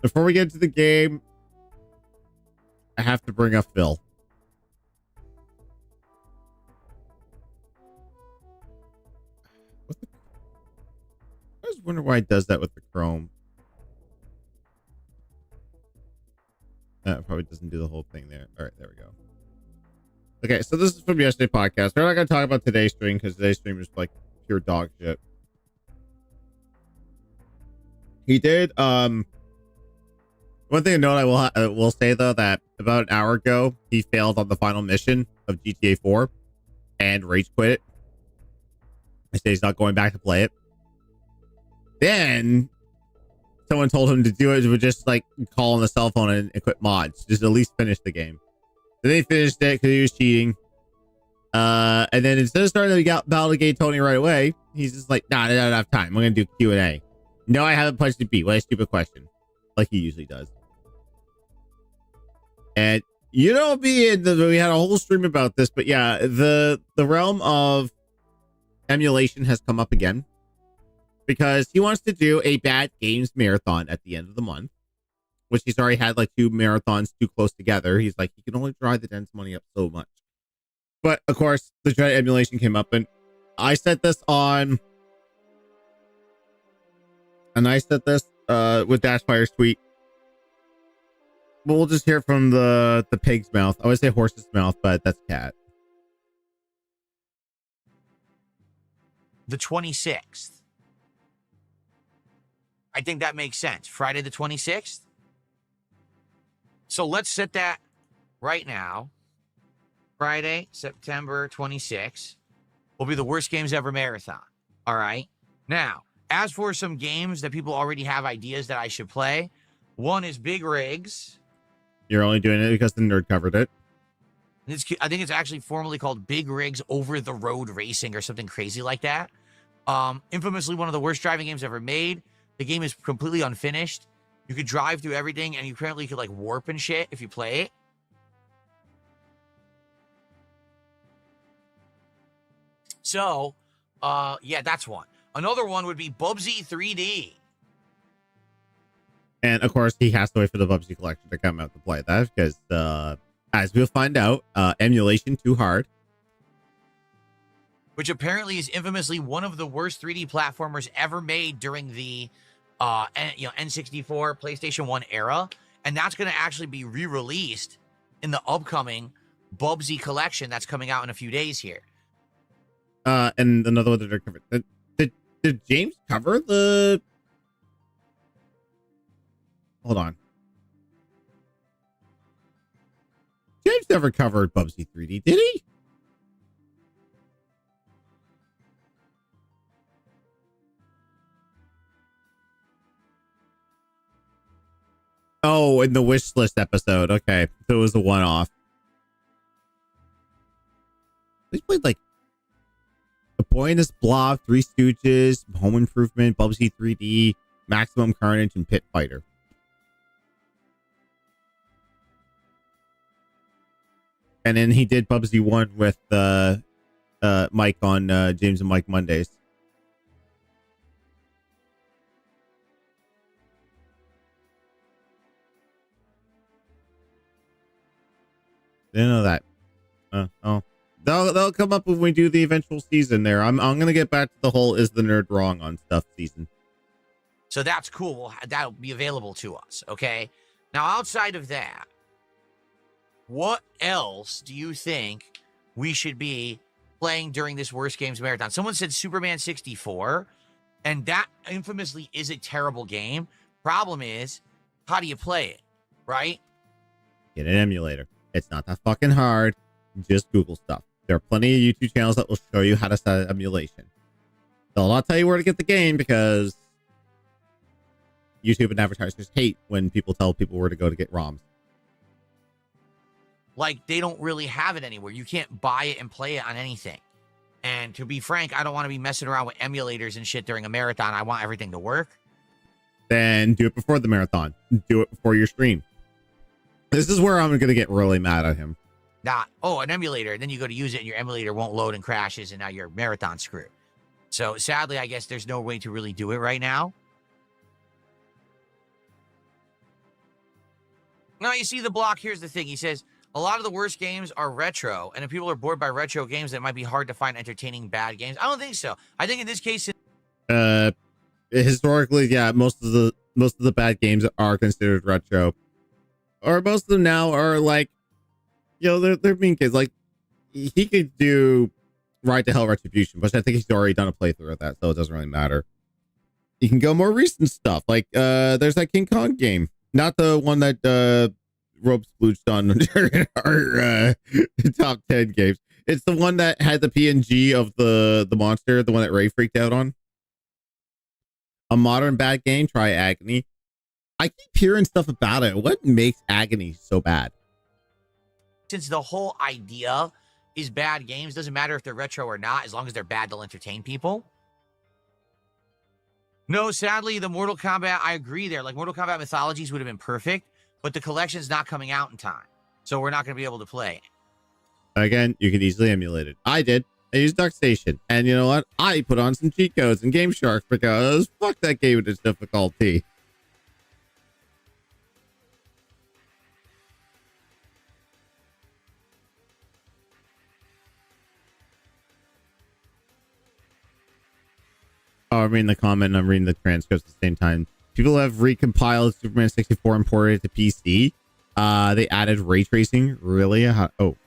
Before we get into the game, I have to bring up Phil. I just wonder why it does that with the Chrome. It probably doesn't do the whole thing there. All right, there we go. Okay, so this is from yesterday's podcast. We're not going to talk about today's stream because today's stream is like pure dog shit. He did. One thing to note, I will say though that about an hour ago he failed on the final mission of GTA 4 and rage quit it. I say he's not going back to play it. Then someone told him to do it would just like call on the cell phone and quit mods, just at least finish the game. Then he finished it because he was cheating. And then instead of starting to validate Tony right away, he's just like, nah, I don't have time. I'm gonna do Q&A. No, I haven't punched a beat. What a stupid question, like he usually does. And you know, we had a whole stream about this, but yeah, the realm of emulation has come up again because he wants to do a bad games marathon at the end of the month, which he's already had like 2 marathons too close together. He's like, he can only drive the dense money up so much. But of course, the dread emulation came up, and I said this on, with Dashfire's tweet. But we'll just hear from the pig's mouth. I would say horse's mouth, but that's cat. The 26th. I think that makes sense. Friday the 26th. So let's set that right now. Friday, September 26th will be the worst games ever marathon. All right. Now, as for some games that people already have ideas that I should play, one is Big Rigs. You're only doing it because the nerd covered it. I think it's actually formally called Big Rigs Over the Road Racing or something crazy like that. Infamously one of the worst driving games ever made. The game is completely unfinished. You could drive through everything, and you apparently could like warp and shit if you play it. So, yeah, that's one. Another one would be Bubsy 3D. And of course, he has to wait for the Bubsy collection to come out to play that because, as we'll find out, emulation too hard. Which apparently is infamously one of the worst 3D platformers ever made during the N64, PlayStation 1 era. And that's going to actually be re-released in the upcoming Bubsy collection that's coming out in a few days here. And another one that they're covered. Did James cover the... Hold on. James never covered Bubsy 3D, did he? Oh, in the wish list episode. Okay. So it was a one-off. They played like The Boy and His Blob, Three Stooges, Home Improvement, Bubsy 3D, Maximum Carnage, and Pit Fighter. And then he did Bubsy 1 with Mike on James and Mike Mondays. Didn't know that. Oh, they'll come up when we do the eventual season. There, I'm gonna get back to the whole "is the nerd wrong" on stuff season. So that's cool. That'll be available to us. Okay. Now, outside of that, what else do you think we should be playing during this Worst Games Marathon? Someone said Superman 64, and that infamously is a terrible game. Problem is, how do you play it, right? Get an emulator. It's not that fucking hard. Just Google stuff. There are plenty of YouTube channels that will show you how to set emulation. They'll not tell you where to get the game because YouTube and advertisers hate when people tell people where to go to get ROMs. Like, they don't really have it anywhere. You can't buy it and play it on anything. And to be frank, I don't want to be messing around with emulators and shit during a marathon. I want everything to work. Then do it before the marathon. Do it before your stream. This is where I'm going to get really mad at him. An emulator. Then you go to use it and your emulator won't load and crashes and now you're marathon screwed. So sadly, I guess there's no way to really do it right now. No, you see the block. Here's the thing. He says a lot of the worst games are retro, and if people are bored by retro games, it might be hard to find entertaining bad games. I don't think so. I think in this case, historically, yeah, most of the bad games are considered retro, or most of them now are like, they're mean kids. Like he could do Ride to Hell Retribution, but I think he's already done a playthrough of that, so it doesn't really matter. You can go more recent stuff, like there's that King Kong game, not the one that Rob splooged on during our top 10 games. It's the one that had the PNG of the monster, the one that Ray freaked out on. A modern bad game, try Agony. I keep hearing stuff about it. What makes Agony so bad? Since the whole idea is bad games, doesn't matter if they're retro or not, as long as they're bad, they'll entertain people. No, sadly, the Mortal Kombat, I agree there. Like, Mortal Kombat Mythologies would have been perfect, but the collection's not coming out in time, so we're not going to be able to play it. Again, you can easily emulate it. I did. I used DuckStation, and you know what? I put on some cheat codes and Game Shark because fuck that game with its difficulty. Oh, I'm reading the comment and I'm reading the transcripts at the same time. People have recompiled Superman 64 and ported it to PC. They added ray tracing. Really? Oh.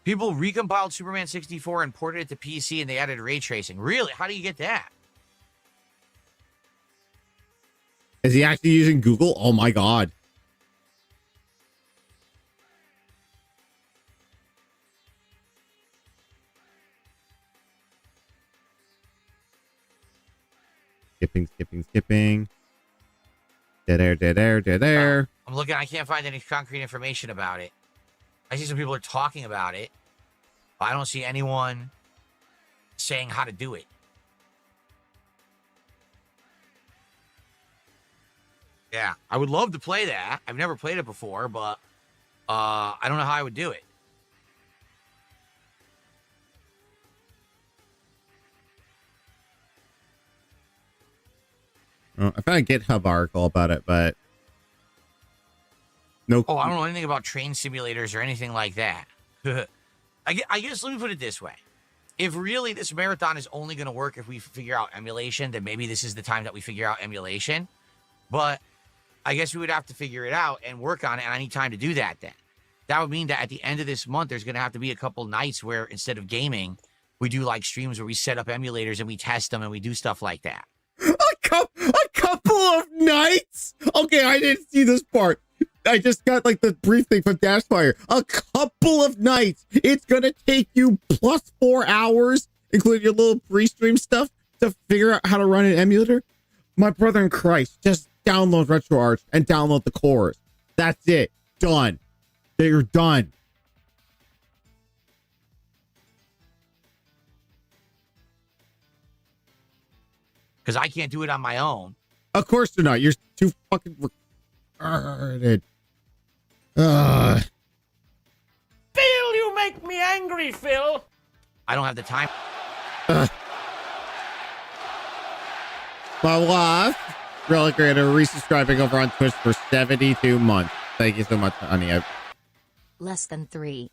People recompiled Superman 64 and ported it to PC, and they added ray tracing. Really? How do you get that? Is he actually using Google? Oh my god. Skipping. Dead air. I'm looking. I can't find any concrete information about it. I see some people are talking about it. But I don't see anyone saying how to do it. Yeah, I would love to play that. I've never played it before, but I don't know how I would do it. I found a GitHub article about it, but no. Oh, I don't know anything about train simulators or anything like that. I guess let me put it this way. If really this marathon is only going to work if we figure out emulation, then maybe this is the time that we figure out emulation. But I guess we would have to figure it out and work on it, and I need time to do that then. That would mean that at the end of this month, there's going to have to be a couple nights where instead of gaming, we do like streams where we set up emulators and we test them and we do stuff like that. A couple of nights? Okay, I didn't see this part. I just got like the brief thing from Dashfire. A couple of nights. It's going to take you plus 4 hours, including your little pre-stream stuff, to figure out how to run an emulator. My brother in Christ, just download Retroarch and download the cores. That's it. Done. They're done. Because I can't do it on my own. Of course they're not. You're too fucking retarded. Phil, you make me angry, Phil. I don't have the time. My wife, Relic Creator, resubscribing over on Twitch for 72 months. Thank you so much, honey. Less than 3.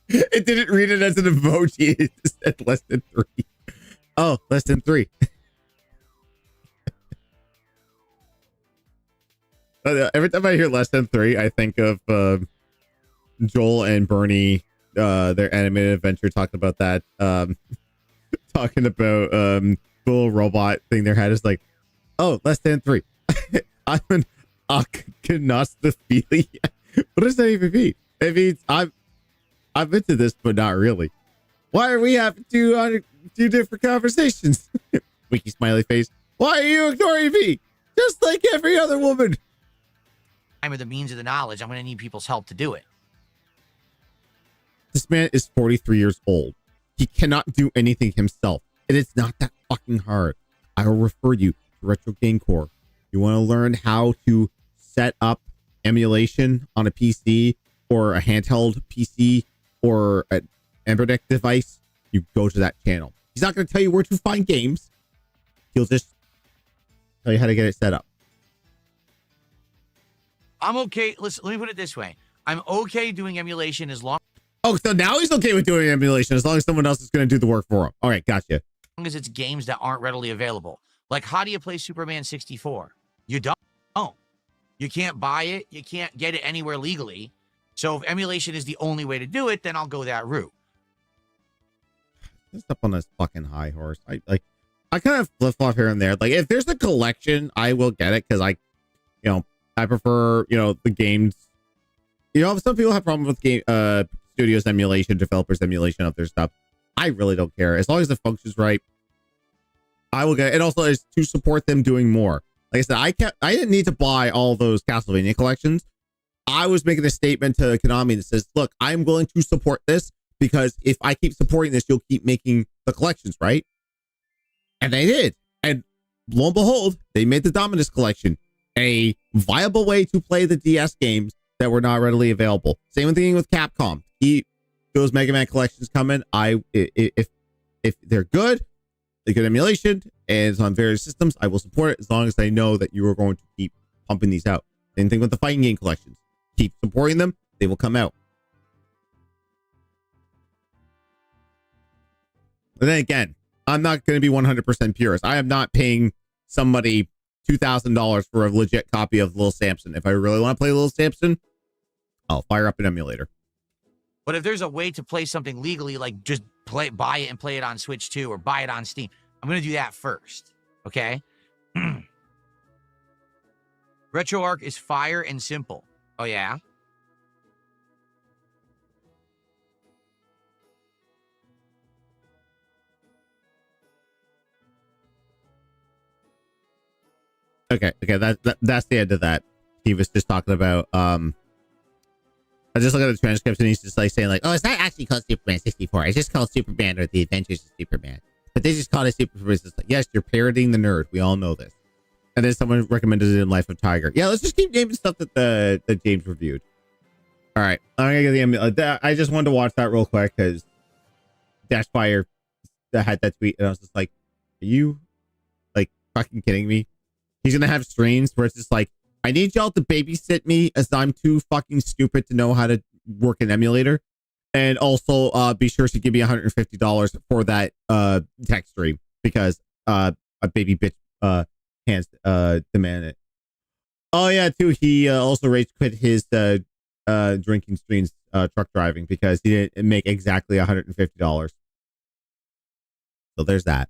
It didn't read it as an emoji. It just said less than 3. Oh, less than 3. Every time I hear less than 3, I think of Joel and Bernie, their animated adventure, talking about that. Talking about the little robot thing their head is like, oh, less than 3. I'm an agnostophile. What does that even mean? It means I'm into this, but not really. Why are we having two different conversations? Wiki smiley face. Why are you ignoring me? Just like every other woman. Or the means of the knowledge, I'm going to need people's help to do it. This man is 43 years old. He cannot do anything himself. It is not that fucking hard. I will refer you to Retro Game Core. You want to learn how to set up emulation on a PC or a handheld PC or an Ember device, you go to that channel. He's not going to tell you where to find games. He'll just tell you how to get it set up. I'm okay. Listen, let me put it this way. I'm okay doing emulation as long Oh, so now he's okay with doing emulation as long as someone else is going to do the work for him. All right, gotcha. as it's games that aren't readily available. Like, how do you play Superman 64? You don't. You can't buy it. You can't get it anywhere legally. So if emulation is the only way to do it, then I'll go that route. Just up on this fucking high horse. I kind of flip flop here and there. Like, if there's a collection, I will get it because I prefer the games. Some people have problems with game studios emulation, developers emulation of their stuff. I really don't care as long as it functions right. I will get it. And also is to support them doing more. Like I said, I didn't need to buy all those Castlevania collections. I was making a statement to Konami that says, look, I'm willing to support this because if I keep supporting this, you'll keep making the collections, right? And they did. And lo and behold, they made the Dominus collection a viable way to play the DS games that were not readily available. Same thing with Capcom. Keep those Mega Man collections coming. If they're good emulation, and it's on various systems, I will support it as long as I know that you are going to keep pumping these out. Same thing with the fighting game collections. Keep supporting them, they will come out. But then again, I'm not going to be 100% purist. I am not paying somebody $2,000 for a legit copy of Little Samson. If I really want to play Little Samson, I'll fire up an emulator. But if there's a way to play something legally, like just buy it and play it on Switch 2 or buy it on Steam, I'm going to do that first. Okay? RetroArch is fire and simple. Oh, yeah? Okay, that's the end of that. He was just talking about I just look at the transcripts and he's just like saying like, oh, it's not actually called Superman 64. It's just called Superman or The Adventures of Superman. But they just called it Superman. It's like, yes, you're parodying the nerd. We all know this. And then someone recommended it in Life of Tiger. Yeah, let's just keep naming stuff that James reviewed. All right, I'm gonna get the I just wanted to watch that real quick because Dashfire had that tweet and I was just like, are you like fucking kidding me? He's gonna have streams where it's just like, I need y'all to babysit me as I'm too fucking stupid to know how to work an emulator. And also be sure to give me $150 for that tech stream because a baby bitch can't demand it. Oh yeah, too. He also rage quit his drinking streams truck driving because he didn't make exactly $150. So there's that.